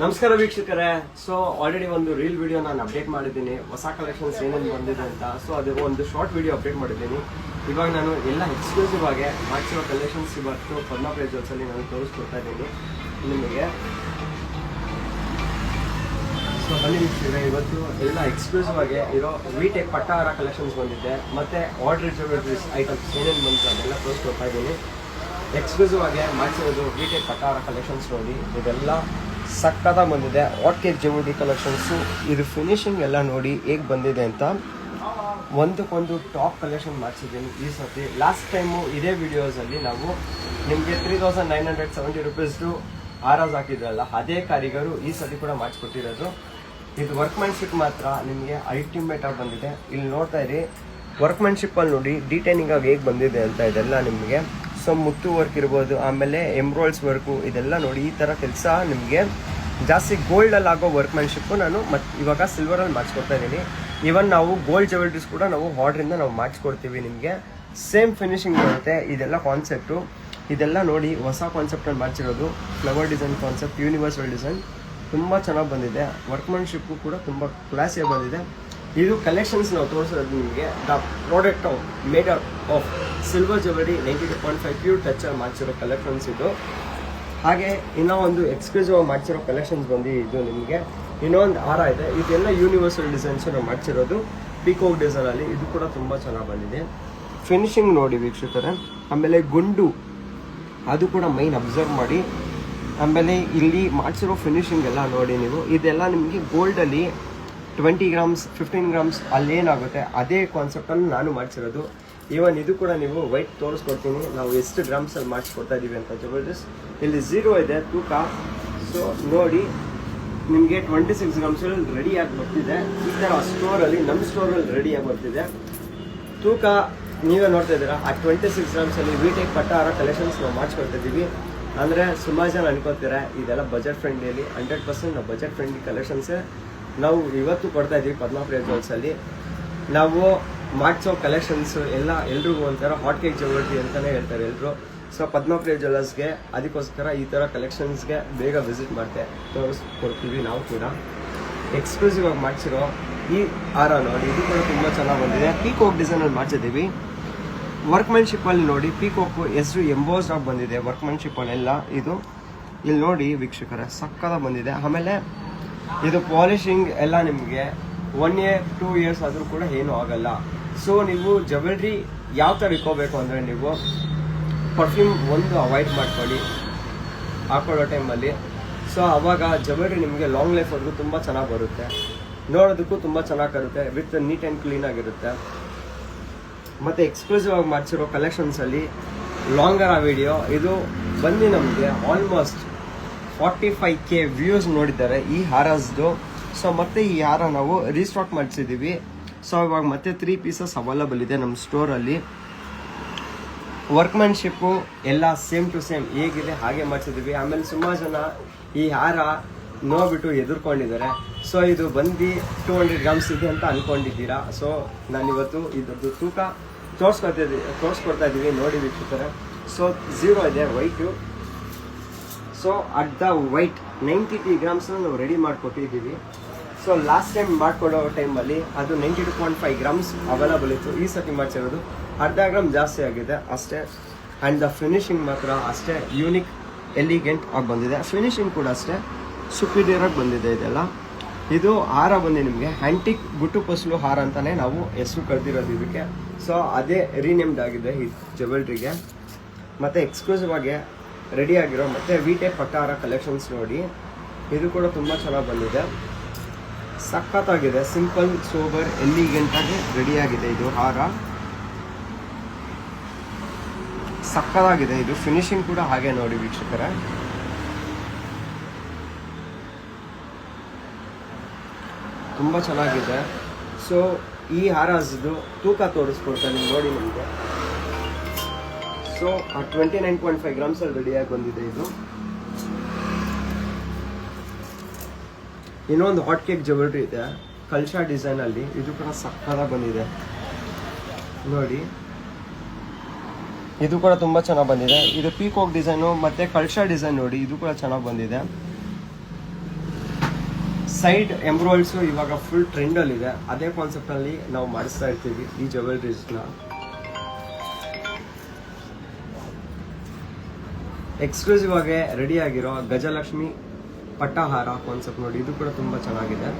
ನಮಸ್ಕಾರ ವೀಕ್ಷಕರೇ. So already ಒಂದು ರೀಲ್ ವಿಡಿಯೋ ನಾನು ಅಪ್ಡೇಟ್ ಮಾಡಿದ್ದೀನಿ, ಹೊಸ ಕಲೆಕ್ಷನ್ಸ್ ಏನೇನು ಬಂದಿದೆ ಅಂತ. ಸೊ ಅದು ಒಂದು ಶಾರ್ಟ್ ವಿಡಿಯೋ ಅಪ್ಡೇಟ್ ಮಾಡಿದ್ದೀನಿ. ಇವಾಗ ನಾನು ಎಲ್ಲ ಎಕ್ಸ್ಕ್ಲೂಸಿವ್ ಆಗಿ ಮಾಡಿಸಿರೋ ಕಲೆಕ್ಷನ್ಸ್ ಇವತ್ತು ಪದ್ಮ ಪ್ಲೇಜಲ್ಲಿ ನಾನು ತೋರಿಸ್ಕೊಡ್ತಾ ಇದ್ದೀನಿ ನಿಮಗೆ. ಸೊ ಬನ್ನಿ ವೀಕ್ಷಕರೇ, ಇವತ್ತು ಎಲ್ಲ ಎಕ್ಸ್ಕ್ಲೂಸಿವ್ ಆಗಿ ಇರೋ ವಿಟೆಕ್ ಪಟ್ಟಾಹಾರ ಕಲೆಕ್ಷನ್ಸ್ ಬಂದಿದೆ, ಮತ್ತು ಆರ್ಡರ್ ಜ್ಯುವೆಲರೀಸ್ ಐಟಮ್ಸ್ ಏನೇನು ಬಂತು ಅದೆಲ್ಲ ತೋರಿಸ್ಕೊಡ್ತಾ ಇದ್ದೀನಿ. ಎಕ್ಸ್ಕ್ಲೂಸಿವ್ ಆಗಿ ಮಾಡಿಸಿರೋದು ವಿಟೆಕ್ ಪಟ್ಟಾಹಾರ ಕಲೆಕ್ಷನ್ಸ್ ನೋಡಿ, ಇದೆಲ್ಲ ಸಕ್ಕತ್ತಾಗಿ ಬಂದಿದೆ. ವಾಟ್ ಕೇಕ್ ಜ್ಯುವೆಲರಿ ಕಲೆಕ್ಷನ್ಸು, ಇದು ಫಿನಿಶಿಂಗ್ ಎಲ್ಲ ನೋಡಿ ಹೇಗೆ ಬಂದಿದೆ ಅಂತ. ಒಂದಕ್ಕೊಂದು ಟಾಪ್ ಕಲೆಕ್ಷನ್ ಮಾಡಿಸಿದ್ದೀನಿ ಈ ಸರ್ತಿ. ಲಾಸ್ಟ್ ಟೈಮು ಇದೇ ವಿಡಿಯೋಸಲ್ಲಿ ನಾವು ನಿಮಗೆ 3970 ರೂಪೀಸ್ದು ಆರಾಸ್ ಹಾಕಿದ್ರಲ್ಲ, ಅದೇ ಕಾರಿಗರು ಈ ಸರ್ತಿ ಕೂಡ ಮಾಡಿಸ್ಕೊಟ್ಟಿರೋದು. ಇದು ವರ್ಕ್ಮ್ಯಾನ್ಶಿಪ್ ಮಾತ್ರ ನಿಮಗೆ ಅಲ್ಟಿಮೇಟ್ ಆಗಿ ಬಂದಿದೆ. ಇಲ್ಲಿ ನೋಡ್ತಾ ಇರಿ, ವರ್ಕ್ಮ್ಯಾನ್ಶಿಪ್ಪಲ್ಲಿ ನೋಡಿ ಡಿಟೈನಿಂಗ್ ಆಗಿ ಹೇಗೆ ಬಂದಿದೆ ಅಂತ. ಇದೆಲ್ಲ ನಿಮಗೆ ಸೊ ಮುತ್ತು ವರ್ಕ್ ಇರ್ಬೋದು, ಆಮೇಲೆ ಎಂಬ್ರಾಯ್ಡ್ಸ್ ವರ್ಕು, ಇದೆಲ್ಲ ನೋಡಿ ಈ ಥರ ಕೆಲಸ ನಿಮಗೆ ಜಾಸ್ತಿ ಗೋಲ್ಡಲ್ಲಿ ಆಗೋ ವರ್ಕ್ಮ್ಯಾನ್ಶಿಪ್ಪು ನಾನು ಇವಾಗ ಸಿಲ್ವರಲ್ಲಿ ಮಾಡಿಸ್ಕೊಡ್ತಾ ಇದ್ದೀನಿ. ಈವನ್ ನಾವು ಗೋಲ್ಡ್ ಜ್ಯುವೆಲರೀಸ್ ಕೂಡ ನಾವು ಆರ್ಡ್ರಿಂದ ನಾವು ಮಾಡಿಸ್ಕೊಡ್ತೀವಿ, ನಿಮಗೆ ಸೇಮ್ ಫಿನಿಶಿಂಗ್ ಬರುತ್ತೆ. ಇದೆಲ್ಲ ಕಾನ್ಸೆಪ್ಟು, ಇದೆಲ್ಲ ನೋಡಿ ಹೊಸ ಕಾನ್ಸೆಪ್ಟಲ್ಲಿ ಮಾಡಿಸಿರೋದು. Flower design concept, universal design ತುಂಬ ಚೆನ್ನಾಗಿ ಬಂದಿದೆ. ವರ್ಕ್ಮ್ಯಾನ್ಶಿಪ್ಪು ಕೂಡ ತುಂಬ ಕ್ಲಾಸಿಯಾಗಿ ಬಂದಿದೆ. ಇದು ಕಲೆಕ್ಷನ್ಸ್ ನಾವು ತೋರಿಸೋದು ನಿಮಗೆ. The product of made of silver jewellery 92.5 pure ಟಚ್ಚಲ್ಲಿ ಮಾಡಿಸಿರೋ ಕಲೆಕ್ಷನ್ಸ್ ಇದು. ಹಾಗೆ ಇನ್ನೂ ಒಂದು ಎಕ್ಸ್ಕ್ಲೂಸಿವ್ ಆಗಿ ಮಾಡಿಸಿರೋ ಕಲೆಕ್ಷನ್ಸ್ ಬಂದು ಇದು ನಿಮಗೆ. ಇನ್ನೊಂದು ಹಾರ ಇದೆ, ಇದೆಲ್ಲ ಯೂನಿವರ್ಸಲ್ ಡಿಸೈನ್ಸು ನಾವು ಮಾಡಿಸಿರೋದು ಪೀಕೋಕ್ ಡಿಸೈನಲ್ಲಿ. ಇದು ಕೂಡ ತುಂಬ ಚೆನ್ನಾಗಿ ಬಂದಿದೆ. ಫಿನಿಶಿಂಗ್ ನೋಡಿ ವೀಕ್ಷಕರೇ. ಆಮೇಲೆ ಗುಂಡು ಅದು ಕೂಡ ಮೈನ್ ಅಬ್ಸರ್ವ್ ಮಾಡಿ. ಆಮೇಲೆ ಇಲ್ಲಿ ಮಾಡಿಸಿರೋ ಫಿನಿಶಿಂಗ್ ಎಲ್ಲ ನೋಡಿ ನೀವು. ಇದೆಲ್ಲ ನಿಮಗೆ ಗೋಲ್ಡಲ್ಲಿ 20 ಗ್ರಾಮ್ಸ್ 15 ಗ್ರಾಮ್ಸ್ ಅಲ್ಲೇನಾಗುತ್ತೆ ಅದೇ ಕಾನ್ಸೆಪ್ಟಲ್ಲಿ ನಾನು ಮಾಡಿಸಿರೋದು. ಈವನ್ ಇದು ಕೂಡ ನೀವು ವೈಟ್ ತೋರಿಸ್ಕೊಡ್ತೀನಿ ನಾವು ಎಷ್ಟು ಗ್ರಾಮ್ಸಲ್ಲಿ ಮಾಡಿಸ್ಕೊಡ್ತಾ ಇದ್ದೀವಿ ಅಂತ. ಜ್ಯುವೆಲರೀಸ್ ಇಲ್ಲಿ 0 ಇದೆ ತೂಕ. ಸೊ ನೋಡಿ ನಿಮಗೆ 26 ಗ್ರಾಮ್ಸಲ್ಲಿ ರೆಡಿಯಾಗಿ ಬರ್ತಿದೆ. ಈ ಥರ ಸ್ಟೋರಲ್ಲಿ, ನಮ್ಮ ಸ್ಟೋರಲ್ಲಿ ರೆಡಿಯಾಗಿ ಬರ್ತಿದೆ. ತೂಕ ನೀವೇ ನೋಡ್ತಾ ಇದ್ದೀರಾ. ಆ 26 ಗ್ರಾಮ್ಸಲ್ಲಿ ವಿಟೆಕ್ ಪಟ್ಟಾಹಾರ ಕಲೆಕ್ಷನ್ಸ್ ನಾವು ಮಾಡಿಸ್ಕೊಡ್ತಾ ಇದ್ದೀವಿ. ಅಂದರೆ ಸುಮಾರು ಜನ ಅನ್ಕೋತೀರಾ ಇದೆಲ್ಲ ಬಜೆಟ್ ಫ್ರೆಂಡ್ಲಿಯಲ್ಲಿ. 100% ನಾವು ಬಜೆಟ್ ಫ್ರೆಂಡ್ಲಿ ಕಲೆಕ್ಷನ್ಸೇ ನಾವು ಇವತ್ತು ಕೊಡ್ತಾ ಇದ್ದೀವಿ ಪದ್ಮ ಪ್ಲೇಜಲ್ಲಿ. ನಾವು ಮಾಡಿಸೋ ಕಲೆಕ್ಷನ್ಸ್ ಎಲ್ಲ ಎಲ್ರಿಗೂ ಒಂಥರ ಹಾಟ್ ಕೇಕ್ ಜ್ಯುವೆಲರಿ ಅಂತಲೇ ಹೇಳ್ತಾರೆ ಎಲ್ಲರೂ. ಸೊ ಪದ್ಮ ಪ್ಲೇಜರ್ಸ್ಗೆ ಅದಕ್ಕೋಸ್ಕರ ಈ ಥರ ಕಲೆಕ್ಷನ್ಸ್ಗೆ ಬೇಗ ವಿಸಿಟ್ ಮಾಡ್ತೆ ತೋರಿಸ್ಕೊಡ್ತೀವಿ ನಾವು ಕೂಡ. ಎಕ್ಸ್ಕ್ಲೂಸಿವ್ ಆಗಿ ಮಾಡಿಸಿರೋ ಈ ಹಾರ ನೋಡಿ, ಇದು ಕೂಡ ತುಂಬ ಚೆನ್ನಾಗಿ ಬಂದಿದೆ. ಪೀಕೋಕ್ ಡಿಸೈನಲ್ಲಿ ಮಾಡಿಸಿದ್ದೀವಿ. ವರ್ಕ್ಮ್ಯಾನ್ಶಿಪ್ಪಲ್ಲಿ ನೋಡಿ, ಪೀಕೋಕು ಹೆಸರು ಎಂಬೋಸ್ಡ್ ಆಗಿ ಬಂದಿದೆ ವರ್ಕ್ಮ್ಯಾನ್ಶಿಪ್ಪಲ್ಲೆಲ್ಲ. ಇದು ಇಲ್ಲಿ ನೋಡಿ ವೀಕ್ಷಕರೇ, ಸಕ್ಕತ್ತಾಗಿ ಬಂದಿದೆ. ಆಮೇಲೆ ಇದು ಪಾಲಿಶಿಂಗ್ ಎಲ್ಲ ನಿಮಗೆ 1 year 2 years ಆದರೂ ಕೂಡ ಏನೂ ಆಗಲ್ಲ. ಸೊ ನೀವು ಜ್ಯುವೆಲ್ರಿ ಯಾವ ಥರ ಇಟ್ಕೋಬೇಕು ಅಂದರೆ, ನೀವು ಪರ್ಫ್ಯೂಮ್ ಒಂದು ಅವಾಯ್ಡ್ ಮಾಡ್ಕೊಳ್ಳಿ ಹಾಕೊಳ್ಳೋ ಟೈಮಲ್ಲಿ. ಸೊ ಆವಾಗ ಜ್ಯುವೆಲ್ರಿ ನಿಮಗೆ ಲಾಂಗ್ ಲೈಫ್ವರೆಗೂ ತುಂಬ ಚೆನ್ನಾಗಿ ಬರುತ್ತೆ, ನೋಡೋದಕ್ಕೂ ತುಂಬ ಚೆನ್ನಾಗಿ ಬರುತ್ತೆ, ವಿತ್ ನೀಟ್ ಆ್ಯಂಡ್ ಕ್ಲೀನ್ ಆಗಿರುತ್ತೆ. ಮತ್ತು ಎಕ್ಸ್ಕ್ಲೂಸಿವ್ ಆಗಿ ಮಾಡಿಸಿರೋ ಕಲೆಕ್ಷನ್ಸಲ್ಲಿ ಲಾಂಗರ್ ಆ ವಿಡಿಯೋ ಇದು ಬಂದು ನಮಗೆ ಆಲ್ಮೋಸ್ಟ್ 45K ವ್ಯೂಸ್ ನೋಡಿದ್ದಾರೆ ಈ ಹಾರಸ್ದು. ಸೊ ಮತ್ತೆ ಈ ಹಾರ ನಾವು ರೀಸ್ಟಾಕ್ ಮಾಡಿಸಿದ್ದೀವಿ. ಸೊ ಇವಾಗ ಮತ್ತೆ 3 ಪೀಸಸ್ ಅವೈಲಬಲ್ ಇದೆ ನಮ್ಮ ಸ್ಟೋರಲ್ಲಿ. ವರ್ಕ್ಮ್ಯಾನ್ಶಿಪ್ಪು ಎಲ್ಲ ಸೇಮ್ ಟು ಸೇಮ್ ಹೇಗಿದೆ ಹಾಗೆ ಮಾಡಿಸಿದ್ದೀವಿ. ಆಮೇಲೆ ಸುಮಾರು ಜನ ಈ ಹಾರ ನೋಡ್ಬಿಟ್ಟು ಎದುರ್ಕೊಂಡಿದ್ದಾರೆ. ಸೊ ಇದು ಬಂದು 200 ಗ್ರಾಮ್ಸ್ ಇದೆ ಅಂತ ಅಂದ್ಕೊಂಡಿದ್ದೀರಾ. ಸೊ ನಾನಿವತ್ತು ಇದ್ರದ್ದು ತೂಕ ತೋರಿಸ್ಕೊಡ್ತಾ ಇದ್ದೀವಿ ನೋಡಿ ವೀಕ್ಷಕರೇ. ಸೊ 0 ಇದೆ white. So at the white 93 ಗ್ರಾಮ್ಸ್ನ ನಾವು ರೆಡಿ ಮಾಡಿಕೊಟ್ಟಿದ್ದೀವಿ. ಸೊ ಲಾಸ್ಟ್ ಟೈಮ್ ಮಾಡಿಕೊಡೋ ಟೈಮಲ್ಲಿ ಅದು 92.5 ಗ್ರಾಮ್ಸ್ ಅವೈಲಬಲ್ ಇತ್ತು. ಈ ಸರ್ತಿ ಮಾಡಿಸಿರೋದು ಅರ್ಧ ಗ್ರಾಮ್ ಜಾಸ್ತಿ ಆಗಿದೆ ಅಷ್ಟೇ. ಆ್ಯಂಡ್ ದ ಫಿನಿಶಿಂಗ್ ಮಾತ್ರ ಅಷ್ಟೇ ಯೂನಿಕ್ ಎಲಿಗೆಂಟ್ ಆಗಿ ಬಂದಿದೆ. ಫಿನಿಶಿಂಗ್ ಕೂಡ ಅಷ್ಟೇ ಸುಪೀರಿಯರ್ ಆಗಿ ಬಂದಿದೆ. ಇದೆಲ್ಲ ಇದು ಹಾರ ಬಂದು ನಿಮಗೆ ಆ್ಯಂಟಿಕ್ ಗುಟ್ಟು ಪಸ್ಲು ಹಾರ ಅಂತಲೇ ನಾವು ಹೆಸರು ಕರೆದಿರೋದು ಇದಕ್ಕೆ. ಸೊ ಅದೇ ರೀನೇಮ್ಡ್ ಆಗಿದೆ ಈ ಜ್ಯುವೆಲ್ರಿಗೆ. ಮತ್ತು ಎಕ್ಸ್ಕ್ಲೂಸಿವ್ ಆಗಿ ರೆಡಿ ಆಗಿರೋ ಮತ್ತು ವಿಟೆಕ್ ಪಟ್ಟಾಹಾರ ಕಲೆಕ್ಷನ್ಸ್ ನೋಡಿ, ಇದು ಕೂಡ ತುಂಬ ಚೆನ್ನಾಗಿ ಬಂದಿದೆ, ಸಖತ್ತಾಗಿದೆ. ಸಿಂಪಲ್ ಸೋಬರ್ ಎಲಿಗೆಂಟಾಗಿ ರೆಡಿಯಾಗಿದೆ ಇದು ಹಾರ, ಸಖತ್ತಾಗಿದೆ. ಇದು ಫಿನಿಶಿಂಗ್ ಕೂಡ ಹಾಗೆ ನೋಡಿ ವೀಕ್ಷಕರೇ. ತುಂಬ ಚೆನ್ನಾಗಿದೆ. ಸೊ ಈ ಹಾರದ್ದು ತೂಕ ತೋರಿಸ್ಕೊಡ್ತಾನೆ ನೋಡಿ ನಿಮಗೆ. ಸೊ 29.5 ಗ್ರಾಮ್ಸಲ್ಲಿ ರೆಡಿಯಾಗಿ ಬಂದಿದೆ ಇದು. ಇನ್ನೊಂದು ಹಾಟ್ ಕೇಕ್ ಜ್ಯುವೆಲ್ರಿ ಇದೆ ಕಲ್ಶಾ ಡಿಸೈನಲ್ಲಿ, ಇದು ಕೂಡ ಸಕ್ಕತ್ತಾಗಿ ಬಂದಿದೆ ನೋಡಿ. ಇದು ಕೂಡ ತುಂಬ ಚೆನ್ನಾಗಿ ಬಂದಿದೆ. ಇದು ಪೀಕೋಕ್ ಡಿಸೈನು ಮತ್ತು ಕಲ್ಶಾ ಡಿಸೈನ್ ನೋಡಿ, ಇದು ಕೂಡ ಚೆನ್ನಾಗಿ ಬಂದಿದೆ. ಸೈಡ್ ಎಂಬ್ರಾಯ್ಡ್ಸು ಇವಾಗ ಫುಲ್ ಟ್ರೆಂಡಲ್ಲಿದೆ. ಅದೇ ಕಾನ್ಸೆಪ್ಟಲ್ಲಿ ನಾವು ಮಾಡಿಸ್ತಾ ಇರ್ತೀವಿ ಈ ಜ್ಯುವೆಲ್ರೀಸ್ನ. ಎಕ್ಸ್ಕ್ಲೂಸಿವ್ ಆಗಿ ರೆಡಿ ಆಗಿರೋ ಗಜಲಕ್ಷ್ಮಿ ಪಟ್ಟಹಾರ ಕಾನ್ಸೆಪ್ಟ್ ನೋಡಿ, ಇದು ಕೂಡ ತುಂಬ ಚೆನ್ನಾಗಿದೆ.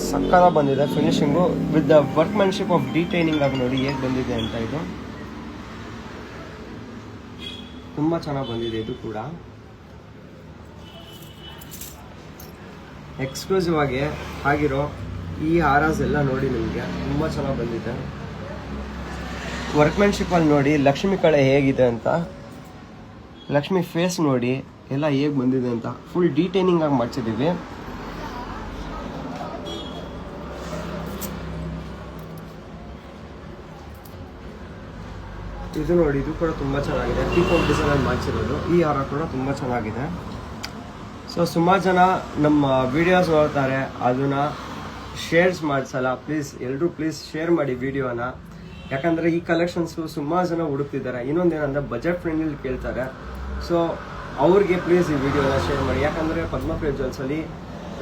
ಸಕ್ಕದ ಬಂದಿದೆ ಫಿನಿಶಿಂಗು ವಿತ್ ದ ವರ್ಕ್ಮ್ಯಾನ್ಶಿಪ್ ಆಫ್ ಡಿಟೈನಿಂಗ್ ಆಗಿ ನೋಡಿ ಹೇಗೆ ಬಂದಿದೆ ಅಂತ. ಇದು ತುಂಬ ಚೆನ್ನಾಗಿ ಬಂದಿದೆ. ಇದು ಕೂಡ ಎಕ್ಸ್ಕ್ಲೂಸಿವ್ ಆಗಿ ಆಗಿರೋ ಈ ಹಾರಾಸ್ ಎಲ್ಲ ನೋಡಿ ನಿಮಗೆ ತುಂಬ ಚೆನ್ನಾಗಿ ಬಂದಿದೆ. ವರ್ಕ್ಮ್ಯಾನ್ಶಿಪ್ಪಲ್ಲಿ ನೋಡಿ ಲಕ್ಷ್ಮಿ ಕಳೆ ಹೇಗಿದೆ ಅಂತ, ಲಕ್ಷ್ಮಿ ಫೇಸ್ ನೋಡಿ ಎಲ್ಲ ಹೇಗೆ ಬಂದಿದೆ ಅಂತ ಫುಲ್ ಡಿಟೈನಿಂಗ್ ಆಗಿ ಮಾಡ್ಸಿದ್ದೀವಿ. ಇದು ನೋಡಿ, ಇದು ಕೂಡ ತುಂಬ ಚೆನ್ನಾಗಿದೆ. ಪೀಕಾಕ್ ಡಿಸೈನಲ್ಲಿ ಮಾಡಿಸಿರೋದು. ಈ ಹಾರ ಕೂಡ ತುಂಬ ಚೆನ್ನಾಗಿದೆ. ಸೊ ಸುಮಾರು ಜನ ನಮ್ಮ ವಿಡಿಯೋಸ್ ನೋಡ್ತಾರೆ, ಅದನ್ನ ಶೇರ್ಸ್ ಮಾಡಿಸಲ್ಲ. ಎಲ್ಲರೂ ಪ್ಲೀಸ್ ಶೇರ್ ಮಾಡಿ ವಿಡಿಯೋನ. ಯಾಕಂದರೆ ಈ ಕಲೆಕ್ಷನ್ಸು ಸುಮಾರು ಜನ ಹುಡುಕ್ತಿದ್ದಾರೆ. ಇನ್ನೊಂದೇನಂದರೆ ಬಜೆಟ್ ಫ್ರೆಂಡ್ಲಿ ಕೇಳ್ತಾರೆ. ಸೊ ಅವ್ರಿಗೆ ಪ್ಲೀಸ್ ಈ ವಿಡಿಯೋನ ಶೇರ್ ಮಾಡಿ. ಯಾಕಂದರೆ ಪದ್ಮಪ್ರಿಯ ಜ್ಯುವೆಲ್ಸಲ್ಲಿ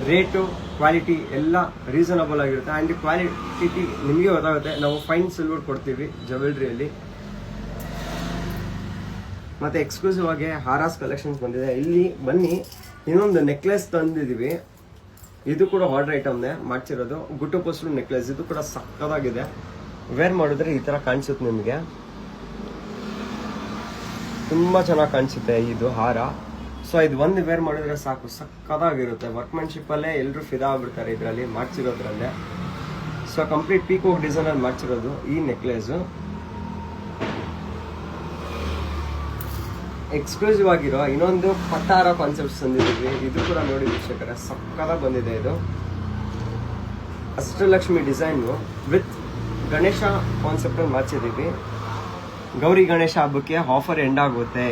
ರೇಟು ಕ್ವಾಲಿಟಿ ಎಲ್ಲ ರೀಸನಬಲ್ ಆಗಿರುತ್ತೆ. ಆ್ಯಂಡ್ ಕ್ವಾಲಿಟಿ ನಿಮಗೆ ಗೊತ್ತಾಗುತ್ತೆ. ನಾವು ಫೈನ್ ಸಿಲ್ವರ್ ಕೊಡ್ತೀವಿ ಜ್ಯುವೆಲ್ರಿಯಲ್ಲಿ. ಮತ್ತು ಎಕ್ಸ್ಕ್ಲೂಸಿವ್ ಆಗಿ ಹಾರಾಸ್ ಕಲೆಕ್ಷನ್ಸ್ ಬಂದಿದೆ. ಇಲ್ಲಿ ಬನ್ನಿ, ಇನ್ನೊಂದು ನೆಕ್ಲೆಸ್ ತಂದಿದ್ದೀವಿ. ಇದು ಕೂಡ ಆರ್ಡರ್ ಐಟಮ್ನೇ ಮಾಡ್ಸಿರೋದು. ಗುಟ್ಟು ಪೋಸ್ಟು ನೆಕ್ಲೆಸ್. ಇದು ಕೂಡ ಸಕ್ಕದಾಗಿದೆ. ವೇರ್ ಮಾಡಿದ್ರೆ ಈ ಥರ ಕಾಣಿಸುತ್ತೆ ನಿಮಗೆ. ತುಂಬ ಚೆನ್ನಾಗಿ ಕಾಣಿಸುತ್ತೆ ಇದು ಹಾರ. ಸೊ ಇದು ಒಂದು ವೇರ್ ಮಾಡಿದ್ರೆ ಸಾಕು, ಸಕ್ಕದಾಗಿರುತ್ತೆ. ವರ್ಕ್ಮ್ಯಾನ್ಶಿಪ್ಪಲ್ಲೇ ಎಲ್ಲರೂ ಫಿದಾ ಆಗ್ಬಿಡ್ತಾರೆ ಇದರಲ್ಲಿ ಮಾಡ್ಸಿರೋದ್ರಲ್ಲೇ. ಸೊ ಕಂಪ್ಲೀಟ್ ಪೀಕಾಕ್ ಡಿಸೈನಲ್ಲಿ ಮಾಡ್ಸಿರೋದು ಈ ನೆಕ್ಲೆಸು. ಎಕ್ಸ್ಕ್ಲೂಸಿವ್ ಆಗಿರೋ ಇನ್ನೊಂದು ಪಟ್ಟಾರ ಕಾನ್ಸೆಪ್ಟ್ಸ್ ತಂದಿದ್ದೀವಿ. ಇದು ಕೂಡ ನೋಡಿ ವೀಕ್ಷಕರೇ, ಸಕ್ಕದಾಗಿ ಬಂದಿದೆ. ಇದು ಅಷ್ಟಲಕ್ಷ್ಮಿ ಡಿಸೈನು ವಿತ್ ಗಣೇಶ ಕಾನ್ಸೆಪ್ಟಲ್ಲಿ ಮಾಡಿಸಿದ್ದೀವಿ. ಗೌರಿ ಗಣೇಶ ಹಬ್ಬಕ್ಕೆ ಆಫರ್ ಎಂಡ್ ಆಗುತ್ತೆ,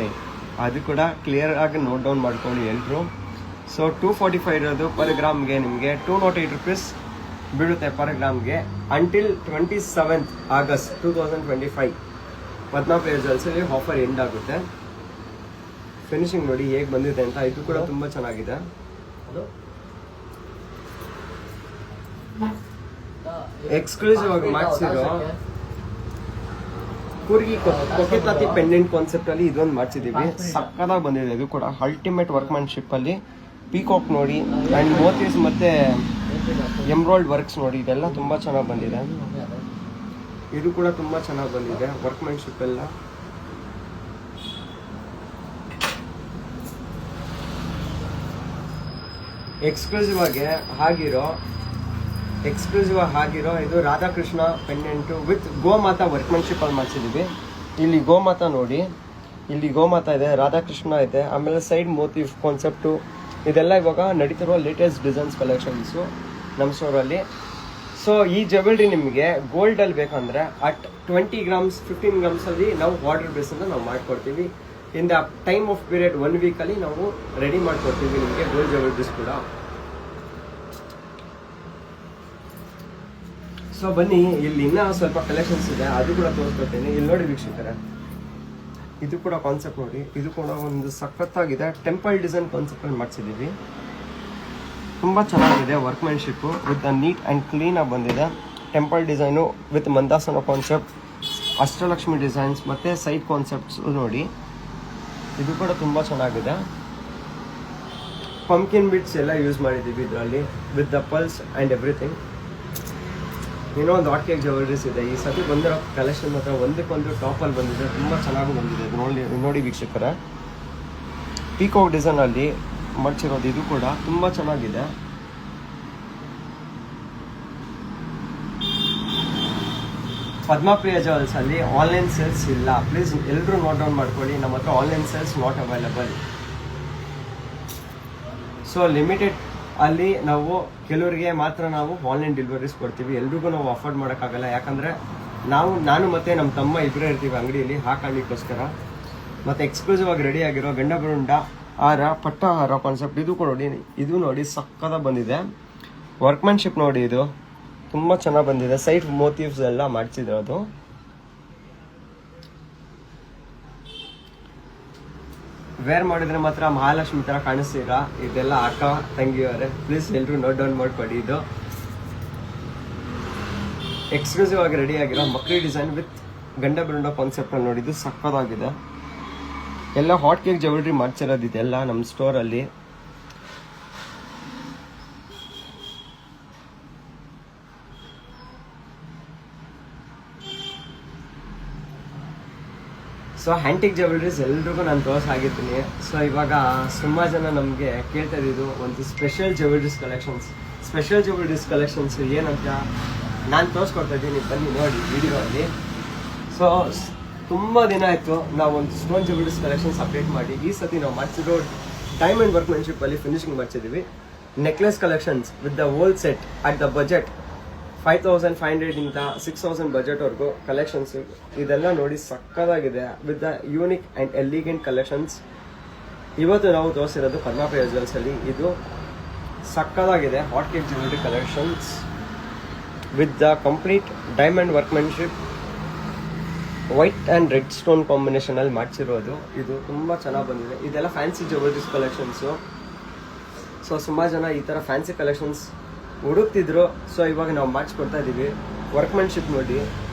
ಅದು ಕೂಡ ಕ್ಲಿಯರ್ ಆಗಿ ನೋಟ್ ಡೌನ್ ಮಾಡ್ಕೊಳ್ಳಿ ಎಲ್ಲರೂ. ಸೊ 245 ಇರೋದು ಪರ್ ಗ್ರಾಮ್ಗೆ ನಿಮಗೆ 208 rupees ಬೀಳುತ್ತೆ ಪರ್ ಗ್ರಾಮ್ಗೆ ಅಂಟಿಲ್ 27th August 2025 ಪದ್ಮಪ್ರಿಯ ಜ್ಯುವೆಲ್ಸಲ್ಲಿ ಆಫರ್ ಎಂಡ್ ಆಗುತ್ತೆ. ಫಿನಿಶಿಂಗ್ ನೋಡಿ ಹೇಗೆ ಬಂದಿದೆ ಅಂತ. ಇದು ಕೂಡ ತುಂಬ ಚೆನ್ನಾಗಿದೆ. ಎಕ್ಸ್ಕ್ಲೂಸಿವ್ ಆಗಿ ಮಾಡಿಸಿರೋ ಕೂರ್ಗಿ ಕೊಕೆತಾತಿ ಪೆಂಡೆಂಟ್ ಕಾನ್ಸೆಪ್ಟ್ ಅಲ್ಲಿ ಇದೊಂದು ಮಾಡಿಸಿದೀವಿ. ಸಕ್ಕದಾಗಿ ಬಂದಿದೆ. ಇದು ಕೂಡ ಅಲ್ಟಿಮೇಟ್ ವರ್ಕ್ಮ್ಯಾನ್ಶಿಪ್ ಅಲ್ಲಿ ಪೀಕಾಕ್ ನೋಡಿ ಅಂಡ್ ಮೋತೀಸ್ ಮತ್ತೆ ಎಂಬ್ರಾಯ್ಡ್ ವರ್ಕ್ಸ್ ನೋಡಿ, ಇದೆಲ್ಲ ತುಂಬಾ ಚೆನ್ನಾಗಿ ಬಂದಿದೆ. ಇದು ಕೂಡ ತುಂಬಾ ಚೆನ್ನಾಗಿ ಬಂದಿದೆ ವರ್ಕ್ಮ್ಯಾನ್ಶಿಪ್ ಎಲ್ಲ. ಎಕ್ಸ್ಕ್ಲೂಸಿವ್ ಆಗಿರೋ ಇದು ರಾಧಾಕೃಷ್ಣ ಪೆಂಡೆಂಟು ವಿತ್ ಗೋಮಾತಾ ವರ್ಕ್ಮ್ಯಾನ್ಶಿಪ್ ಅಲ್ಲಿ ಮಾಡಿಸಿದೀವಿ. ಇಲ್ಲಿ ಗೋಮಾತಾ ನೋಡಿ, ಇಲ್ಲಿ ಗೋಮಾತಾ ಇದೆ, ರಾಧಾಕೃಷ್ಣ ಇದೆ, ಆಮೇಲೆ ಸೈಡ್ ಮೋಟಿವ್ ಕಾನ್ಸೆಪ್ಟು. ಇದೆಲ್ಲ ಇವಾಗ ನಡೀತಿರೋ ಲೇಟೆಸ್ಟ್ ಡಿಸೈನ್ಸ್ ಕಲೆಕ್ಷನ್ಸು ನಮ್ಮ ಸ್ಟೋರಲ್ಲಿ. ಸೊ ಈ ಜ್ಯುವೆಲ್ರಿ ನಿಮಗೆ ಗೋಲ್ಡಲ್ಲಿ ಬೇಕಂದರೆ ಅಟ್ 20 grams 15 grams ಅಲ್ಲಿ ನಾವು ಆರ್ಡರ್ ಬೇಸನ್ನು ನಾವು ಮಾಡಿಕೊಡ್ತೀವಿ. In the time of period 1 week ಅಲ್ಲಿ ನಾವು ರೆಡಿ ಮಾಡಿಕೊಡ್ತೀವಿ ನಿಮಗೆ ಗೋಲ್ಡ್ ಜ್ಯುವೆಲ್ರೀಸ್ ಕೂಡ. ಸೊ ಬನ್ನಿ, ಇಲ್ಲಿ ಇನ್ನೂ ಸ್ವಲ್ಪ ಕಲೆಕ್ಷನ್ಸ್ ಇದೆ, ಅದು ಕೂಡ ತೋರಿಸ್ಕೊಡ್ತೀನಿ. ಇಲ್ಲಿ ನೋಡಿ ವೀಕ್ಷಕರೇ, ಇದು ಕೂಡ ಕಾನ್ಸೆಪ್ಟ್ ನೋಡಿ. ಇದು ಕೂಡ ಒಂದು ಸಖತ್ತಾಗಿದೆ. ಟೆಂಪಲ್ ಡಿಸೈನ್ ಕಾನ್ಸೆಪ್ಟಲ್ಲಿ ಮಾಡಿಸಿದ್ದೀವಿ. ತುಂಬ ಚೆನ್ನಾಗಿದೆ ವರ್ಕ್ಮ್ಯಾನ್ಶಿಪ್ಪು ವಿತ್ ನೀಟ್ ಆ್ಯಂಡ್ ಕ್ಲೀನಾಗಿ ಬಂದಿದೆ. ಟೆಂಪಲ್ ಡಿಸೈನು ವಿತ್ ಮಂದಾಸನ ಕಾನ್ಸೆಪ್ಟ್, ಅಷ್ಟಲಕ್ಷ್ಮಿ ಡಿಸೈನ್ಸ್ ಮತ್ತು ಸೈಡ್ ಕಾನ್ಸೆಪ್ಟ್ಸ್ ನೋಡಿ. ಇದು ಕೂಡ ತುಂಬ ಚೆನ್ನಾಗಿದೆ. ಪಂಪ್ಕಿನ್ ಬಿಟ್ಸ್ ಎಲ್ಲ ಯೂಸ್ ಮಾಡಿದ್ದೀವಿ ಇದರಲ್ಲಿ with the pulse and everything. ಇನ್ನೂ ಒಂದು ಹಾಟ್ ಕೇಕ್ ಜ್ಯುವೆಲ್ರೀಸ್ ಇದೆ. ಈ ಸತಿ ಬಂದಿರೋ ಕಲೆಕ್ಷನ್ ಮಾತ್ರ ಒಂದಕ್ಕೊಂದು ಟಾಪಲ್ಲಿ ಬಂದಿದೆ, ತುಂಬ ಚೆನ್ನಾಗಿ ಬಂದಿದೆ. ನೋಡಿ ವೀಕ್ಷಕರೇ, ಪೀಕಾಕ್ ಡಿಸೈನಲ್ಲಿ ಮಾಡಿಸಿರೋದು. ಇದು ಕೂಡ ತುಂಬ ಚೆನ್ನಾಗಿದೆ. ಪದ್ಮಪ್ರಿಯ ಜ್ಯುವೆಲ್ಸ್ ಅಲ್ಲಿ ಆನ್ಲೈನ್ ಸೇಲ್ಸ್ ಇಲ್ಲ, ಪ್ಲೀಸ್ ಎಲ್ಲರೂ ನೋಟ್ ಡೌನ್ ಮಾಡ್ಕೊಳ್ಳಿ. ನಮ್ಮ ಹತ್ರ online sales not available. So limited ಅಲ್ಲಿ ನಾವು ಕೆಲವರಿಗೆ ಮಾತ್ರ ನಾವು ಆನ್ಲೈನ್ ಡೆಲಿವರೀಸ್ ಕೊಡ್ತೀವಿ. ಎಲ್ರಿಗೂ ನಾವು ಅಫೋರ್ಡ್ ಮಾಡೋಕ್ಕಾಗಲ್ಲ. ಯಾಕಂದರೆ ನಾನು ಮತ್ತು ನಮ್ಮ ತಮ್ಮ ಇಬ್ಬರೇ ಇರ್ತೀವಿ ಅಂಗಡಿಯಲ್ಲಿ ಹಾಕೊಳ್ಳಿಕ್ಕೋಸ್ಕರ. ಮತ್ತು ಎಕ್ಸ್ಕ್ಲೂಸಿವ್ ಆಗಿ ರೆಡಿ ಆಗಿರೋ ಗಂಡ ಬರುಂಡ ಹಾರ, ಪಟ್ಟ ಹಾರ ಕಾನ್ಸೆಪ್ಟ್. ಇದು ನೋಡಿ ಸಕ್ಕದ ಬಂದಿದೆ. ವರ್ಕ್ಮ್ಯಾನ್ಶಿಪ್ ನೋಡಿ, ಇದು ತುಂಬ ಚೆನ್ನಾಗಿ ಬಂದಿದೆ. ಸೈಡ್ ಮೋಟಿವ್ಸ್ ಎಲ್ಲ ಮಾಡಿಸಿದ್ರು. ವೇರ್ ಮಾಡಿದ್ರೆ ಮಾತ್ರ ಮಹಾಲಕ್ಷ್ಮಿ ಥರ ಕಾಣಿಸ್ತೀರಾ. ಇದೆಲ್ಲ ಅಕ್ಕ ತಂಗಿಯವರೇ, ಪ್ಲೀಸ್ ಎಲ್ಲರೂ ನೋಟ್ ಡೌನ್ ಮಾಡ್ಕೊಡಿ. ಇದು ಎಕ್ಸ್ಕ್ಲೂಸಿವ್ ಆಗಿ ರೆಡಿ ಆಗಿರೋ ಮಕ್ಳಿ ಡಿಸೈನ್ ವಿತ್ ಗಂಡ ಬರುಂಡ ಕಾನ್ಸೆಪ್ಟ್ ಅಲ್ಲಿ ನೋಡಿದ್ದು ಸಕ್ಕತ್ತಾಗಿದೆ. ಎಲ್ಲ ಹಾಟ್ ಕೇಕ್ ಜ್ಯುವೆಲ್ರಿ ಮಾಡ್ಸಿರೋದು ಇದೆಲ್ಲ ನಮ್ಮ ಸ್ಟೋರಲ್ಲಿ. ಸೊ ಹ್ಯಾಂಟಿಕ್ ಜ್ಯುವೆಲ್ರೀಸ್ ಎಲ್ರಿಗೂ ನಾನು ತೋರಿಸಾಗಿರ್ತೀನಿ. ಸೊ ಇವಾಗ ತುಂಬ ಜನ ನಮಗೆ ಕೇಳ್ತಾ ಇದ್ದಿದ್ದು ಒಂದು ಸ್ಪೆಷಲ್ ಜ್ಯುವೆಲ್ರೀಸ್ ಕಲೆಕ್ಷನ್ಸ್ ಏನಂತ ನಾನು ತೋರಿಸ್ಕೊಡ್ತಾ ಇದ್ದೀನಿ, ಬನ್ನಿ ನೋಡಿ ವಿಡಿಯೋ ಅಲ್ಲಿ. ಸೊ ತುಂಬ ದಿನ ಆಯಿತು ನಾವು ಒಂದು ಸ್ಟೋನ್ ಜ್ಯುವೆಲ್ರೀಸ್ ಕಲೆಕ್ಷನ್ಸ್ ಅಪ್ಡೇಟ್ ಮಾಡಿ. ಈ ಸತಿ ನಾವು ಮಾಡಿಸಿರೋ ಡೈಮಂಡ್ ವರ್ಕ್ಮೆನ್ಶಿಪ್ಪಲ್ಲಿ ಫಿನಿಶಿಂಗ್ ಮಾಡಿಸಿದ್ದೀವಿ. Necklace collections with the whole set at the budget 5500 ಇಂದ 6000 ಬಜೆಟ್ವರೆಗೂ ಕಲೆಕ್ಷನ್ಸ್. ಇದೆಲ್ಲ ನೋಡಿ ಸಕ್ಕದಾಗಿದೆ with the unique and elegant collections. ಇವತ್ತು ನಾವು ತೋರಿಸಿರೋದು ಪದ್ಮಾಪ್ರಿಯ ಜ್ಯುವೆಲ್ಸಲ್ಲಿ. ಇದು ಸಕ್ಕದಾಗಿದೆ hot cake jewellery collections with the complete diamond workmanship, white and red stone ಕಾಂಬಿನೇಷನಲ್ಲಿ ಮಾಡಿಸಿರೋದು. ಇದು ತುಂಬ ಚೆನ್ನಾಗಿ ಬಂದಿದೆ. ಇದೆಲ್ಲ ಫ್ಯಾನ್ಸಿ ಜ್ಯುವೆಲ್ರೀಸ್ ಕಲೆಕ್ಷನ್ಸು. ಸೊ ಸುಮಾರು ಜನ ಈ ಥರ ಫ್ಯಾನ್ಸಿ ಕಲೆಕ್ಷನ್ಸ್ ಹುಡುಕ್ತಿದ್ರು. ಸೊ ಇವಾಗ ನಾವು ಮಾಡಿಸ್ಕೊಡ್ತಾ ಇದ್ದೀವಿ. ವರ್ಕ್ಮೆನ್ಶಿಪ್ ನೋಡಿ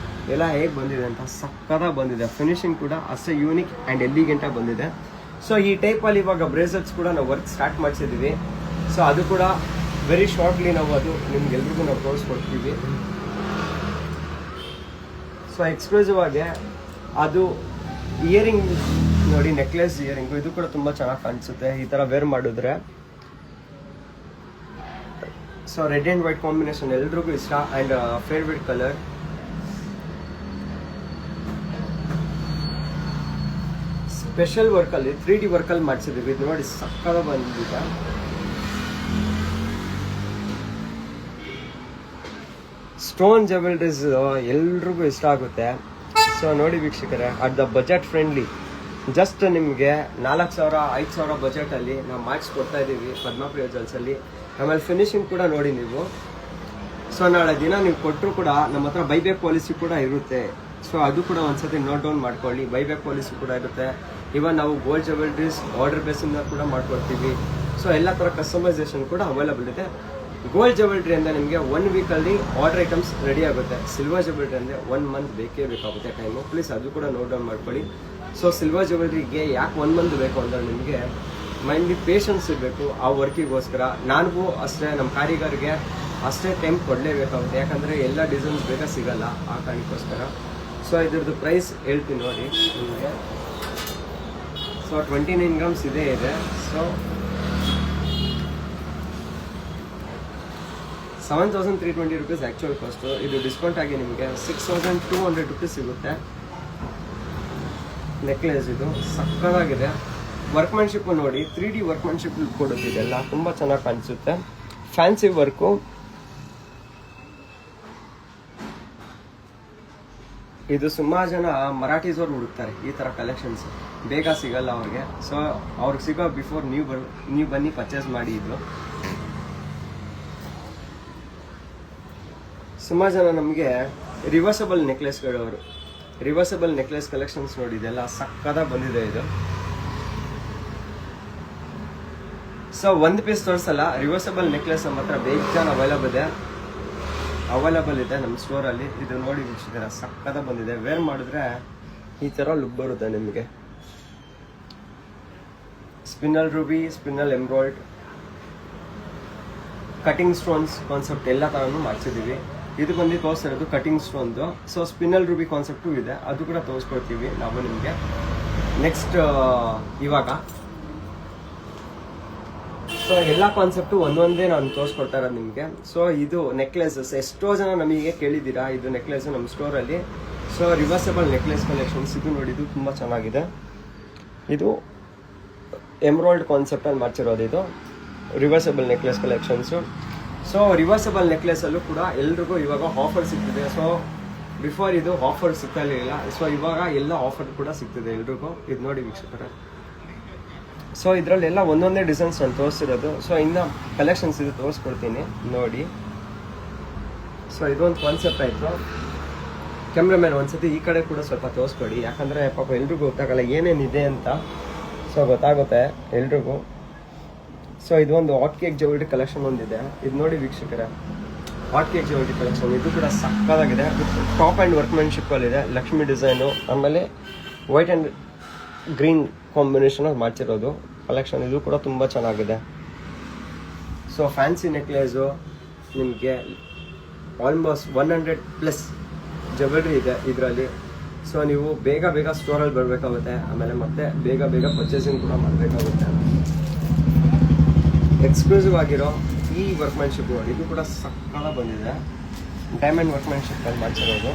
ಎಲ್ಲ ಹೇಗೆ ಬಂದಿದೆ ಅಂತ, ಸಕ್ಕದಾಗಿ ಬಂದಿದೆ. ಫಿನಿಶಿಂಗ್ ಕೂಡ ಅಷ್ಟೇ ಯೂನಿಕ್ ಆ್ಯಂಡ್ ಎಲಿಗೆಂಟಾಗಿ ಬಂದಿದೆ. ಸೊ ಈ ಟೈಪಲ್ಲಿ ಇವಾಗ ಬ್ರೇಸರ್ಸ್ ಕೂಡ ನಾವು ವರ್ಕ್ ಸ್ಟಾರ್ಟ್ ಮಾಡಿಸಿದ್ದೀವಿ. ಸೊ ಅದು ಕೂಡ ವೆರಿ ಶಾರ್ಟ್ಲಿ ನಾವು ಅದು ನಿಮ್ಗೆಲ್ರಿಗೂ ನಾವು ತೋರಿಸ್ಕೊಡ್ತೀವಿ. ಸೊ ಎಕ್ಸ್ಕ್ಲೂಸಿವ್ ಆಗಿ ಅದು ಇಯರಿಂಗ್ ನೋಡಿ, ನೆಕ್ಲೆಸ್ ಇಯರಿಂಗು ಇದು ಕೂಡ ತುಂಬ ಚೆನ್ನಾಗಿ ಕಾಣಿಸುತ್ತೆ ಈ ಥರ ವೇರ್ ಮಾಡಿದ್ರೆ. So red and white combination ಎಲ್ರಿಗೂ ಇಷ್ಟ ಆ್ಯಂಡ್ ಫೇವ್ರೆಟ್ ಕಲರ್. ಸ್ಪೆಷಲ್ ವರ್ಕಲ್ಲಿ 3D ವರ್ಕಲ್ಲಿ ಮಾಡಿಸಿದ್ದೀವಿ. ಇದು ನೋಡಿ ಸಕ್ಕದ ಬಂದಿದೆ. ಸ್ಟೋನ್ ಜ್ಯುವೆಲ್ರೀಸ್ ಎಲ್ರಿಗೂ ಇಷ್ಟ ಆಗುತ್ತೆ. ಸೊ ನೋಡಿ ವೀಕ್ಷಕರೇ, at the budget friendly, just ನಿಮಗೆ 4000 5000 ಬಜೆಟಲ್ಲಿ ನಾವು ಮಾಡಿಸ್ಕೊಡ್ತಾ ಇದ್ದೀವಿ ಪದ್ಮಾಪ್ರಿಯ ಜ್ಯುವೆಲ್ಸಲ್ಲಿ. ಆಮೇಲೆ ಫಿನಿಶಿಂಗ್ ಕೂಡ ನೋಡಿ ನೀವು. ಸೊ ನಾಳೆ ದಿನ ನೀವು ಕೊಟ್ಟರು ಕೂಡ ನಮ್ಮ ಹತ್ರ ಬೈಬ್ಯಾಕ್ ಪಾಲಿಸಿ ಕೂಡ ಇರುತ್ತೆ. ಸೊ ಅದು ಕೂಡ ಒಂದ್ಸತಿ ನೋಟ್ ಡೌನ್ ಮಾಡ್ಕೊಳ್ಳಿ. ಬೈಬ್ಯಾಕ್ ಪಾಲಿಸಿ ಕೂಡ ಇರುತ್ತೆ. ಇವನ್ ನಾವು ಗೋಲ್ಡ್ ಜ್ಯುವೆಲ್ರೀಸ್ ಆರ್ಡರ್ ಬೇಸಿಂದ ಕೂಡ ಮಾಡ್ಕೊಡ್ತೀವಿ. ಸೊ ಎಲ್ಲ ಥರ ಕಸ್ಟಮೈಸೇಷನ್ ಕೂಡ ಅವೈಲಬಲ್ ಇದೆ. ಗೋಲ್ಡ್ ಜ್ಯುವೆಲ್ರಿ ಅಂದರೆ ನಿಮಗೆ 1 ವೀಕಲ್ಲಿ ಆರ್ಡರ್ ಐಟಮ್ಸ್ ರೆಡಿ ಆಗುತ್ತೆ. ಸಿಲ್ವರ್ ಜ್ಯುವೆಲ್ರಿ ಅಂದರೆ 1 ಮಂತ್ ಬೇಕೇ ಬೇಕಾಗುತ್ತೆ ಟೈಮು. ಪ್ಲೀಸ್ ಅದು ಕೂಡ ನೋಟ್ ಡೌನ್ ಮಾಡ್ಕೊಳ್ಳಿ. ಸೊ ಸಿಲ್ವರ್ ಜ್ಯುವೆಲ್ರಿಗೆ ಯಾಕೆ 1 ಮಂತ್ ಬೇಕು ಅಂದರೆ ನಿಮಗೆ ಮೈಂಡ್ಲಿ ಪೇಷನ್ಸ್ ಇರಬೇಕು ಆ ವರ್ಕಿಗೋಸ್ಕರ. ನನಗೂ ಅಷ್ಟೇ, ನಮ್ಮ ಕಾರಿಗಾರಿಗೆ ಅಷ್ಟೇ ಟೈಮ್ ಕೊಡಲೇಬೇಕಾಗುತ್ತೆ. ಯಾಕಂದರೆ ಎಲ್ಲ ಡಿಸೈನ್ಸ್ ಬೇಗ ಸಿಗಲ್ಲ, ಆ ಕಾರಣಕ್ಕೋಸ್ಕರ. ಸೊ ಇದ್ರದ್ದು ಪ್ರೈಸ್ ಹೇಳ್ತೀನಿ ನೋಡಿ ನಿಮಗೆ. ಸೊ 29 ಗ್ರಾಮ್ಸ್ ಇದೆ. So 7320 rupees actual cost. ಇದು ಡಿಸ್ಕೌಂಟ್ ಆಗಿ ನಿಮಗೆ 6200 ರುಪೀಸ್ ಸಿಗುತ್ತೆ. ನೆಕ್ಲೆಸ್ ಇದು ಸಕ್ಕದಾಗಿದೆ. ವರ್ಕ್ಮೆನ್ಶಿಪ್ಪು ನೋಡಿ 3D ವರ್ಕ್ಮೆನ್ಶಿಪ್ ಕೊಡುತ್ತಿದೆಲ್ಲ ತುಂಬ ಚೆನ್ನಾಗಿ ಕಾಣಿಸುತ್ತೆ. Fancy work. ಇದು ಸುಮಾರು ಜನ ಮರಾಠೀಸವ್ರು ಹುಡುಕ್ತಾರೆ ಈ ಥರ ಕಲೆಕ್ಷನ್ಸ್, ಬೇಗ ಸಿಗಲ್ಲ ಅವ್ರಿಗೆ. ಸೊ ಅವ್ರಿಗೆ ಸಿಗೋ ಬಿಫೋರ್ ನೀವು ಬನ್ನಿ ಪರ್ಚೇಸ್ ಮಾಡಿ. ಇದು ಸುಮಾರು ಜನ ನಮಗೆ ರಿವರ್ಸಬಲ್ ನೆಕ್ಲೆಸ್ಗಳವರು, ರಿವರ್ಸಬಲ್ ನೆಕ್ಲೆಸ್ ಕಲೆಕ್ಷನ್ಸ್ ನೋಡಿ ಇದೆಲ್ಲ ಸಕ್ಕದಾಗಿ ಬಂದಿದೆ ಇದು. ಸೊ ಒಂದು ಪೀಸ್ ತೋರಿಸಲ್ಲ, ರಿವರ್ಸಬಲ್ ನೆಕ್ಲೆಸ್ ನಮ್ಮ ಹತ್ರ ಬೇಜಾನ್ ಅವೈಲಬಲ್ ಇದೆ ನಮ್ಮ ಸ್ಟೋರಲ್ಲಿ. ಇದು ನೋಡಿ ವೀಕ್ಷಕರ ಸಕ್ಕದಾಗಿ ಬಂದಿದೆ. ವೇರ್ ಮಾಡಿದ್ರೆ ಈ ಥರ ಲುಕ್ ಬರುತ್ತೆ ನಿಮಗೆ. ಸ್ಪಿನ್ನಲ್ ರೂಬಿ, ಸ್ಪಿನ್ನಲ್ ಎಂಬ್ರಾಯ್ಡ್, ಕಟಿಂಗ್ ಸ್ಟೋನ್ಸ್ ಕಾನ್ಸೆಪ್ಟ್ ಎಲ್ಲ ಥರನೂ ಮಾಡಿಸಿದ್ದೀವಿ. ಇದು ಬಂದು ತೋರಿಸಿರೋದು ಕಟಿಂಗ್ ಸ್ಟೋನ್ದು. ಸೊ ಸ್ಪಿನ್ನಲ್ ರೂಬಿ ಕಾನ್ಸೆಪ್ಟು ಇದೆ, ಅದು ಕೂಡ ತೋರಿಸ್ಕೊಡ್ತೀವಿ ನಾವು ನಿಮಗೆ ನೆಕ್ಸ್ಟ್ ಇವಾಗ. ಸೊ ಎಲ್ಲ ಕಾನ್ಸೆಪ್ಟು ಒಂದೊಂದೇ ನಾನು ತೋರಿಸ್ಕೊಡ್ತಾ ಇರೋದು ನಿಮಗೆ. ಸೊ ಇದು ನೆಕ್ಲೆಸಸ್ ಎಷ್ಟೋ ಜನ ನಮಗೆ ಕೇಳಿದ್ದೀರಾ ಇದು ನೆಕ್ಲೆಸ್ ನಮ್ಮ ಸ್ಟೋರಲ್ಲಿ. ಸೊ ರಿವರ್ಸಬಲ್ ನೆಕ್ಲೆಸ್ ಕಲೆಕ್ಷನ್ಸ್ ಇದು ನೋಡಿದ್ದು ತುಂಬ ಚೆನ್ನಾಗಿದೆ. ಇದು ಎಮ್ರಾಯ್ಡ್ ಕಾನ್ಸೆಪ್ಟಲ್ಲಿ ಮಾಡ್ಸಿರೋದು ಇದು reversible necklace collections. So reversible ನೆಕ್ಲೆಸಲ್ಲೂ ಕೂಡ ಎಲ್ರಿಗೂ ಇವಾಗ ಆಫರ್ ಸಿಗ್ತಿದೆ. ಸೊ ಬಿಫೋರ್ ಇದು ಆಫರ್ ಸಿಗ್ತಾಯಿರಲಿಲ್ಲ. ಸೊ ಇವಾಗ ಎಲ್ಲ ಆಫರ್ ಕೂಡ ಸಿಗ್ತಿದೆ ಎಲ್ರಿಗೂ. ಇದು ನೋಡಿ ವೀಕ್ಷಕರೇ. ಸೊ ಇದರಲ್ಲೆಲ್ಲ ಒಂದೊಂದೇ ಡಿಸೈನ್ಸ್ ನಾನು ತೋರಿಸಿರೋದು. ಸೊ ಇನ್ನು ಕಲೆಕ್ಷನ್ಸ್ ಇದು ತೋರಿಸ್ಕೊಡ್ತೀನಿ ನೋಡಿ. ಸೊ ಇದೊಂದು ಕಾನ್ಸೆಪ್ಟ್ ಆಯಿತು. ಕ್ಯಾಮ್ರಾಮ್ಯಾನ್ ಒಂದ್ಸತಿ ಈ ಕಡೆ ಕೂಡ ಸ್ವಲ್ಪ ತೋರಿಸ್ಕೊಡಿ, ಯಾಕಂದರೆ ಪಾಪ ಎಲ್ರಿಗೂ ಗೊತ್ತಾಗಲ್ಲ ಏನೇನಿದೆ ಅಂತ. ಸೊ ಗೊತ್ತಾಗುತ್ತೆ ಎಲ್ರಿಗೂ. ಸೊ ಇದು ಒಂದು ಹಾಟ್ ಕೇಕ್ ಜ್ಯುವೆಲ್ರಿ ಕಲೆಕ್ಷನ್ ಒಂದಿದೆ, ಇದು ನೋಡಿ ವೀಕ್ಷಕರೇ, ಹಾಟ್ ಕೇಕ್ ಜ್ಯುವೆಲ್ರಿ ಕಲೆಕ್ಷನ್. ಇದು ಕೂಡ ಸಕ್ಕತ್ತಾಗಿದೆ, ಟಾಪ್ ಆ್ಯಂಡ್ ವರ್ಕ್ಮೆನ್ಶಿಪ್ಪಲ್ಲಿದೆ, ಲಕ್ಷ್ಮಿ ಡಿಸೈನು, ಆಮೇಲೆ ವೈಟ್ ಆ್ಯಂಡ್ ಗ್ರೀನ್ ಕಾಂಬಿನೇಷನ್ ಮಾಡ್ತಿರೋದು ಕಲೆಕ್ಷನ್. ಇದು ಕೂಡ ತುಂಬ ಚೆನ್ನಾಗಿದೆ. ಸೊ ಫ್ಯಾನ್ಸಿ ನೆಕ್ಲೇಸು ನಿಮಗೆ ಆಲ್ಮೋಸ್ಟ್ 100+ ಜ್ಯುವೆಲ್ರಿ ಇದೆ ಇದರಲ್ಲಿ. ಸೊ ನೀವು ಬೇಗ ಬೇಗ ಸ್ಟೋರಲ್ಲಿ ಬರಬೇಕಾಗುತ್ತೆ, ಆಮೇಲೆ ಮತ್ತೆ ಬೇಗ ಬೇಗ ಪರ್ಚೇಸಿಂಗ್ ಕೂಡ ಮಾಡಬೇಕಾಗುತ್ತೆ. ಎಕ್ಸ್ಕ್ಲೂಸಿವ್ ಆಗಿರೋ ಈ ವರ್ಕ್ಮ್ಯಾನ್ಶಿಪ್ ನೋಡಿ, ಇದು ಕೂಡ ಸಕ್ಕತ್ತಾಗಿ ಬಂದಿದೆ, ಡೈಮಂಡ್ ವರ್ಕ್ಮ್ಯಾನ್ಶಿಪ್ಪಲ್ಲಿ ಮಾಡ್ಸಿರೋದು.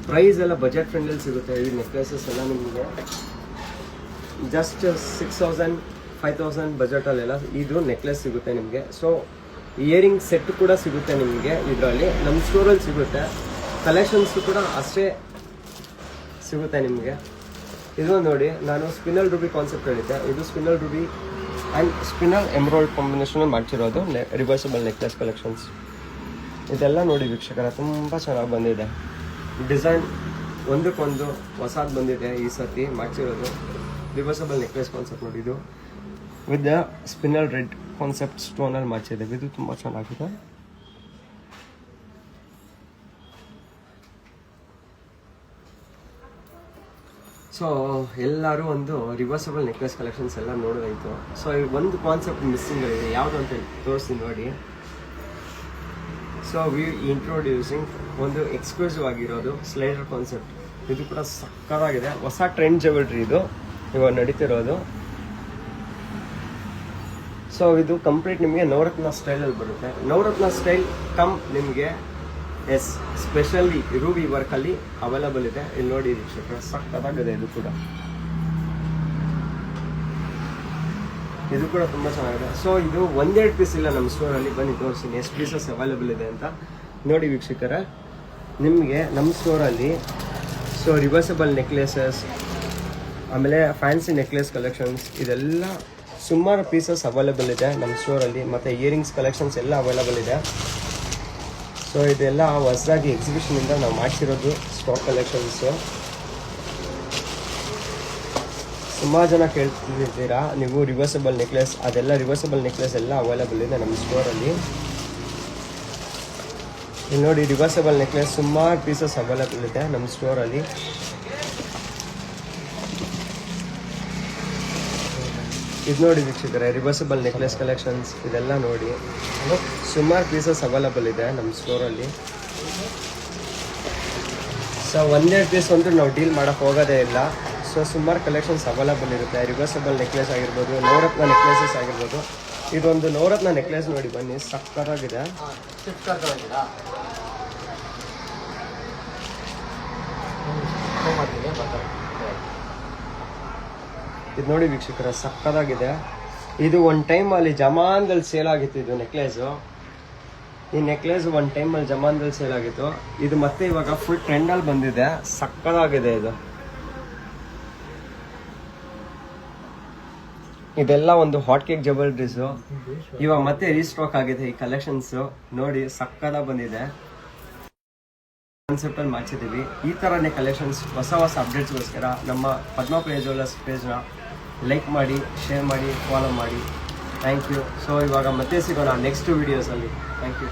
ಪ್ರೈಸ್ ಎಲ್ಲ ಬಜೆಟ್ ಫ್ರೆಂಡಲ್ಲಿ ಸಿಗುತ್ತೆ. ಈ ನೆಕ್ಲೆಸಸ್ ಎಲ್ಲ ನಿಮಗೆ ಜಸ್ಟ್ 6000 5000 ಬಜೆಟಲ್ಲೆಲ್ಲ ಇದು ನೆಕ್ಲೆಸ್ ಸಿಗುತ್ತೆ ನಿಮಗೆ. ಸೊ ಇಯರಿಂಗ್ ಸೆಟ್ ಕೂಡ ಸಿಗುತ್ತೆ ನಿಮಗೆ ಇದರಲ್ಲಿ, ನಮ್ಮ ಸ್ಟೋರಲ್ಲಿ ಸಿಗುತ್ತೆ. ಕಲೆಕ್ಷನ್ಸ್ ಕೂಡ ಅಷ್ಟೇ ಸಿಗುತ್ತೆ ನಿಮಗೆ. ಇದು ನೋಡಿ, ನಾನು ಸ್ಪಿನಲ್ ರೂಬಿ ಕಾನ್ಸೆಪ್ಟ್ ಹೇಳಿದ್ದೆ, ಇದು spinel Ruby and spinel ಎಮ್ರಾಯ್ಡ್ combination ಮಾಡ್ತಿರೋದು ರಿವರ್ಸಬಲ್ ನೆಕ್ಲೆಸ್ ಕಲೆಕ್ಷನ್ಸ್. ಇದೆಲ್ಲ ನೋಡಿ ವೀಕ್ಷಕರ, ತುಂಬ ಚೆನ್ನಾಗಿ ಬಂದಿದೆ. ಡಿಸೈನ್ ಒಂದಕ್ಕೊಂದು ಹೊಸದು ಬಂದಿದೆ ಈ ಸರ್ತಿ ಮಾಡ್ಸಿರೋದು. ರಿವರ್ಸಬಲ್ ನೆಕ್ಲೆಸ್ ಕಾನ್ಸೆಪ್ಟ್ ನೋಡಿ, ಇದು with the spinel red concept ಸ್ಟೋನಲ್ಲಿ ಮಾಡ್ಸಿದ್ದೇವೆ. ಇದು ತುಂಬ ಚೆನ್ನಾಗಿದೆ. ಸೊ ಎಲ್ಲರೂ ಒಂದು ರಿವರ್ಸಬಲ್ ನೆಕ್ಲೆಸ್ ಕಲೆಕ್ಷನ್ಸ್ ಎಲ್ಲ ನೋಡೋದಾಯಿತು. ಸೊ ಒಂದು ಕಾನ್ಸೆಪ್ಟ್ ಮಿಸ್ಸಿಂಗ್ ಇದೆ, ಯಾವುದು ಅಂತ ತೋರಿಸ್ತೀನಿ ನೋಡಿ. ಸೊ ವಿ ಇಂಟ್ರೊಡ್ಯೂಸಿಂಗ್ ಒಂದು ಎಕ್ಸ್ಕ್ಲೂಸಿವ್ ಆಗಿರೋದು ಸ್ಲೈಡರ್ ಕಾನ್ಸೆಪ್ಟ್. ಇದು ಕೂಡ ಸಕ್ಕತ್ತಾಗಿದೆ, ಹೊಸ ಟ್ರೆಂಡ್ ಜ್ಯುವೆಲ್ರಿ ಇದು ಇವಾಗ ನಡೀತಿರೋದು. ಸೊ ಇದು ಕಂಪ್ಲೀಟ್ ನಿಮಗೆ ನವರತ್ನ ಸ್ಟೈಲಲ್ಲಿ ಬರುತ್ತೆ. ನವರತ್ನ ಸ್ಟೈಲ್ ಕಮ್ ನಿಮಗೆ ಸ್ಪೆಷಲಿ ರೂಬಿ ವರ್ಕಲ್ಲಿ ಅವೈಲಬಲ್ ಇದೆ. ಇಲ್ಲಿ ನೋಡಿ ವೀಕ್ಷಕರೇ, ಸಕ್ಕತ್ತಾಗಿದೆ. ಇದು ಕೂಡ ತುಂಬ ಚೆನ್ನಾಗಿದೆ. ಸೊ ಇದು 1-2 ಪೀಸ್ ಇಲ್ಲ ನಮ್ಮ ಸ್ಟೋರಲ್ಲಿ, ಬನ್ನಿ ತೋರಿಸ್ತೀನಿ ಎಷ್ಟು ಪೀಸಸ್ ಅವೈಲಬಲ್ ಇದೆ ಅಂತ. ನೋಡಿ ವೀಕ್ಷಕರೇ, ನಿಮಗೆ ನಮ್ಮ ಸ್ಟೋರಲ್ಲಿ ಸೊ ರಿವರ್ಸಬಲ್ ನೆಕ್ಲೆಸಸ್, ಆಮೇಲೆ ಫ್ಯಾನ್ಸಿ ನೆಕ್ಲೆಸ್ ಕಲೆಕ್ಷನ್ಸ್, ಇದೆಲ್ಲ ಸುಮಾರು ಪೀಸಸ್ ಅವೈಲಬಲ್ ಇದೆ ನಮ್ಮ ಸ್ಟೋರಲ್ಲಿ. ಮತ್ತು ಇಯರಿಂಗ್ಸ್ ಕಲೆಕ್ಷನ್ಸ್ ಎಲ್ಲ ಅವೈಲಬಲ್ ಇದೆ. ಸೊ ಇದೆಲ್ಲ ಹೊಸದಾಗಿ ಎಕ್ಸಿಬಿಷನಿಂದ ನಾವು ಮಾಡಿಸಿರೋದು ಸ್ಟಾಕ್ ಕಲೆಕ್ಷನ್ಸು. ಸುಮಾರು ಜನ ಕೇಳ್ತಿದ್ದೀರಾ ನೀವು ರಿವರ್ಸಬಲ್ ನೆಕ್ಲೆಸ್, ಅದೆಲ್ಲ ರಿವರ್ಸಬಲ್ ನೆಕ್ಲೆಸ್ ಎಲ್ಲ ಅವೈಲಬಲ್ ಇದೆ ನಮ್ಮ ಸ್ಟೋರಲ್ಲಿ. ಇಲ್ಲಿ ನೋಡಿ, ರಿವರ್ಸಬಲ್ ನೆಕ್ಲೆಸ್ ಸುಮಾರು ಪೀಸಸ್ ಅವೈಲಬಲ್ ಇದೆ ನಮ್ಮ ಸ್ಟೋರಲ್ಲಿ. ಇದು ನೋಡಿ ವೀಕ್ಷಕರೇ, ರಿವರ್ಸಬಲ್ ನೆಕ್ಲೆಸ್ ಕಲೆಕ್ಷನ್ಸ್ ಇದೆಲ್ಲ ನೋಡಿ, ಸುಮಾರು ಪೀಸಸ್ ಅವೈಲಬಲ್ ಇದೆ ನಮ್ಮ ಸ್ಟೋರಲ್ಲಿ. ಸೊ 1-2 ಪೀಸ್ ಅಂತೂ ನಾವು ಡೀಲ್ ಮಾಡೋಕ್ಕೆ ಹೋಗೋದೇ ಇಲ್ಲ. ಸೊ ಸುಮಾರು ಕಲೆಕ್ಷನ್ಸ್ ಅವೈಲಬಲ್ ಇರುತ್ತೆ. ರಿವರ್ಸಬಲ್ ನೆಕ್ಲೆಸ್ ಆಗಿರ್ಬೋದು, ನವರತ್ನ ನೆಕ್ಲೆಸಸ್ ಆಗಿರ್ಬೋದು. ಇದೊಂದು ನವರತ್ನ ನೆಕ್ಲೆಸ್ ನೋಡಿ, ಬನ್ನಿ, ಸಕ್ಕತ್ತಾಗಿದೆ. ಇದು ನೋಡಿ ವೀಕ್ಷಕರ, ಸಕ್ಕತ್ತಾಗಿದೆ. ಇದು ಒಂದು ಟೈಮಲ್ಲಿ ಜಮಾನ್ದಲ್ಲಿ ಸೇಲ್ ಆಗಿತ್ತು. ಇದು ನೆಕ್ಲೆಸು, ಈ ನೆಕ್ಲೆಸ್ ಒಂದು ಟೈಮಲ್ಲಿ ಜಮಾನ್ದಲ್ಲಿ ಸೇಲ್ ಆಗಿತ್ತು. ಇದು ಮತ್ತೆ ಇವಾಗ ಫುಲ್ ಟ್ರೆಂಡಲ್ಲಿ ಬಂದಿದೆ, ಸಕ್ಕತ್ತಾಗಿದೆ. ಇದೆಲ್ಲ ಒಂದು ಹಾಟ್ ಕೇಕ್ ಜ್ಯುವೆಲ್ರೀಸು ಇವಾಗ ಮತ್ತೆ ರೀಸ್ಟಾಕ್ ಆಗಿದೆ. ಈ ಕಲೆಕ್ಷನ್ಸು ನೋಡಿ, ಸಕ್ಕತ್ತಾಗಿ ಬಂದಿದೆ. ಕಾನ್ಸೆಪ್ಟಲ್ಲಿ ಮಾಡ್ಸಿದ್ದೀವಿ. ಈ ಥರನೇ ಕಲೆಕ್ಷನ್ಸ್ ಹೊಸ ಅಪ್ಡೇಟ್ಸ್ಗೋಸ್ಕರ ನಮ್ಮ ಪದ್ಮಪ್ರಿಯ ಜ್ಯುವೆಲ್ಲರ್ಸ್ ಪೇಜ್ನ ಲೈಕ್ ಮಾಡಿ, ಶೇರ್ ಮಾಡಿ, ಫಾಲೋ ಮಾಡಿ. Thank you. ಸೊ ಇವಾಗ ಮತ್ತೆ ಸಿಗೋಣ ನೆಕ್ಸ್ಟ್ ವೀಡಿಯೋಸಲ್ಲಿ. Thank you.